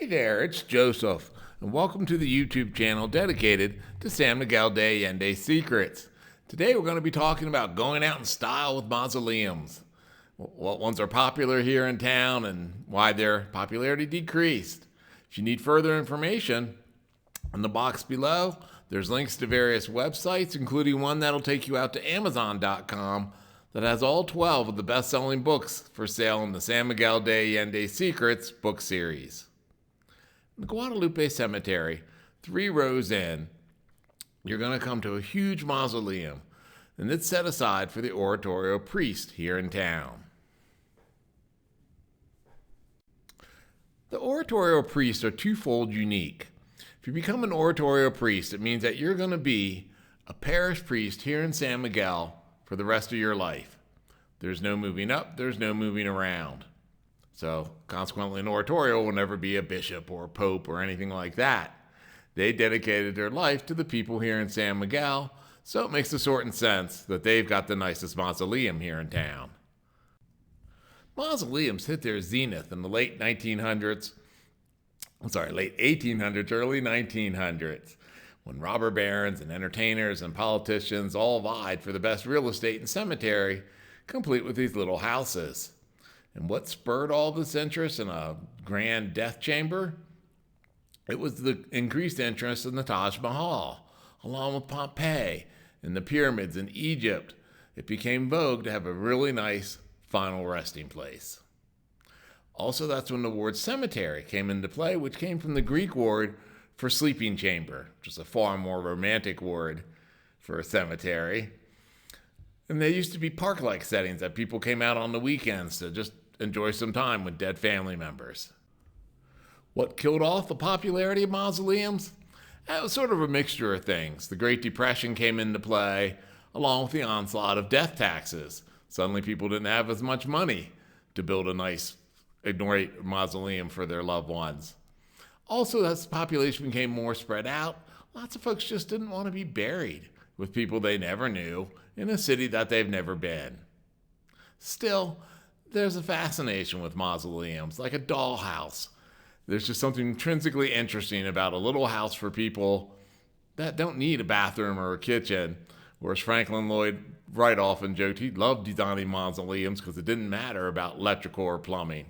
Hey there, it's Joseph, and welcome to the YouTube channel dedicated to San Miguel de Allende secrets. Today we're going to be talking about going out in style with mausoleums, what ones are popular here in town, and why their popularity decreased. If you need further information, in the box below, there's links to various websites, including one that'll take you out to Amazon.com that has all 12 of the best-selling books for sale in the San Miguel de Allende Secrets book series. In the Guadalupe Cemetery, 3 rows in, you're going to come to a huge mausoleum, and it's set aside for the oratorio priest here in town. The oratorio priests are twofold unique. If you become an oratorio priest, it means that you're going to be a parish priest here in San Miguel for the rest of your life. There's no moving up, there's no moving around. So, consequently, an oratorio will never be a bishop or a pope or anything like that. They dedicated their life to the people here in San Miguel, so it makes a certain sense that they've got the nicest mausoleum here in town. Mausoleums hit their zenith in the late 1800s, early 1900s, when robber barons and entertainers and politicians all vied for the best real estate and cemetery, complete with these little houses. And what spurred all this interest in a grand death chamber? It was the increased interest in the Taj Mahal, along with Pompeii and the pyramids in Egypt. It became vogue to have a really nice final resting place. Also, that's when the word cemetery came into play, which came from the Greek word for sleeping chamber, which is a far more romantic word for a cemetery. And there used to be park-like settings that people came out on the weekends to just enjoy some time with dead family members. What killed off the popularity of mausoleums? It was sort of a mixture of things. The Great Depression came into play, along with the onslaught of death taxes. Suddenly people didn't have as much money to build a nice, great mausoleum for their loved ones. Also, as the population became more spread out, lots of folks just didn't want to be buried with people they never knew in a city that they've never been. Still, there's a fascination with mausoleums, like a dollhouse. There's just something intrinsically interesting about a little house for people that don't need a bathroom or a kitchen. Whereas Franklin Lloyd Wright often joked he loved designing mausoleums because it didn't matter about electrical or plumbing.